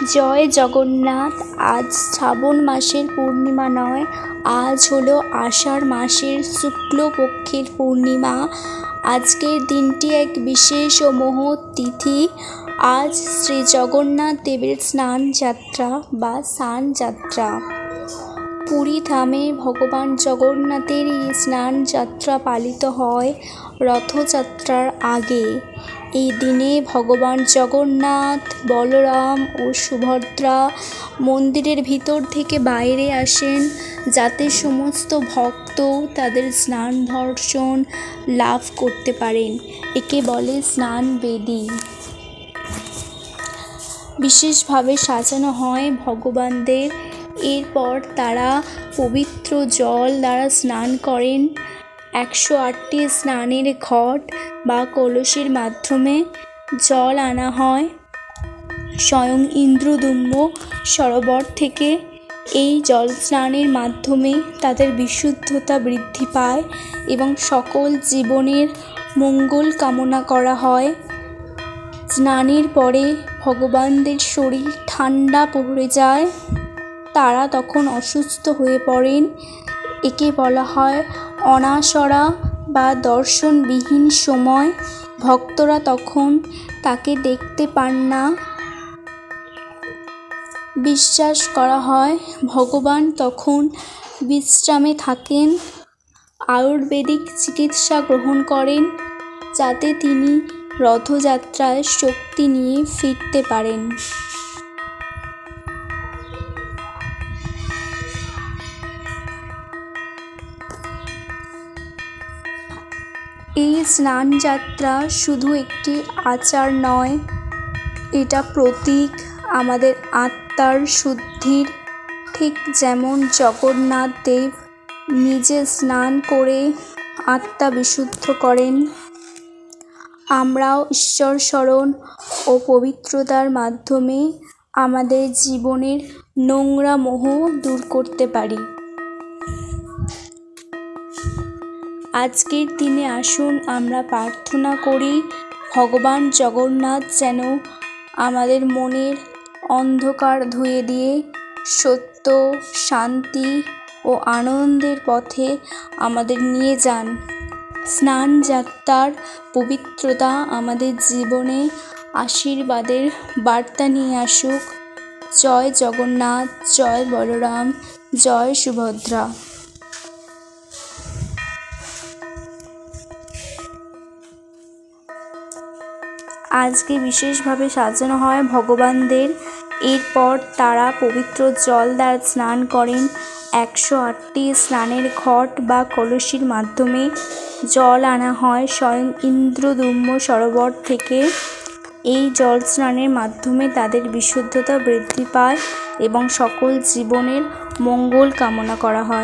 জয় জগন্নাথ। আজ শ্রাবণ মাসের পূর্ণিমা নয়, আজ হলো আষাঢ় মাসের শুক্লপক্ষের পূর্ণিমা। আজকের দিনটি এক বিশেষ ও মহৎ তিথি। আজ শ্রী জগন্নাথ দেবের স্নান যাত্রা বা স্নান যাত্রা। পুরী ধামে ভগবান জগন্নাথের এই স্নান যাত্রা পালিত হয় রথযাত্রার আগে। এই দিনে ভগবান জগন্নাথ, বলরাম ও সুভদ্রা মন্দিরের ভিতর থেকে বাইরে আসেন, যাতে সমস্ত ভক্ত তাদের স্নান দর্শন লাভ করতে পারেন। একে বলে স্নান বেদী। বিশেষভাবে সাজানো হয় ভগবানদের। এরপর তারা পবিত্র জল দ্বারা স্নান করেন। 108টি স্নানের ঘট বা কলসের মাধ্যমে জল আনা হয় স্বয়ং ইন্দ্রদুম্ন সরোবর থেকে। এই জল স্নানের মাধ্যমে তাদের বিশুদ্ধতা বৃদ্ধি পায় এবং সকল জীবনের মঙ্গল কামনা করা হয়। স্নানের পরে ভগবানদের শরীর ঠান্ডা পড়ে যায়, তারা তখন অসুস্থ হয়ে পড়েন। একে বলা হয় অনাসরা বা দর্শনবিহীন সময়। ভক্তরা তখন তাকে দেখতে পান না। বিশ্বাস করা হয় ভগবান তখন বিশ্রামে থাকেন, আয়ুর্বেদিক চিকিৎসা গ্রহণ করেন, যাতে তিনি রথযাত্রায় শক্তি নিয়ে ফিরতে পারেন। এই স্নান যাত্রা শুধু একটি আচার নয়, এটা প্রতীক আমাদের আত্মার শুদ্ধির। ঠিক যেমন জগন্নাথ দেব নিজে স্নান করে আত্মা বিশুদ্ধ করেন, আমরাও ঈশ্বর স্মরণ ও পবিত্রতার মাধ্যমে আমাদের জীবনের নোংরা মোহ দূর করতে পারি। আজকের দিনে আসুন আমরা প্রার্থনা করি, ভগবান জগন্নাথ যেন আমাদের মনের অন্ধকার ধুয়ে দিয়ে সত্য, শান্তি ও আনন্দের পথে আমাদের নিয়ে যান। স্নান যাত্রার পবিত্রতা আমাদের জীবনে আশীর্বাদের বার্তা নিয়ে আসুক। জয় জগন্নাথ, জয় বলরাম, জয় সুভদ্রা। আজকে বিশেষভাবে সাজানো হয় ভগবানদের। এরপর তারা পবিত্র জল দ্বারা স্নান করেন। 108টি স্নানের ঘট বা কলসির মাধ্যমে জল আনা হয় স্বয়ং ইন্দ্রদুম্ন সরোবর থেকে। এই জল স্নানের মাধ্যমে তাদের বিশুদ্ধতা বৃদ্ধি পায় এবং সকল জীবনের মঙ্গল কামনা করা হয়।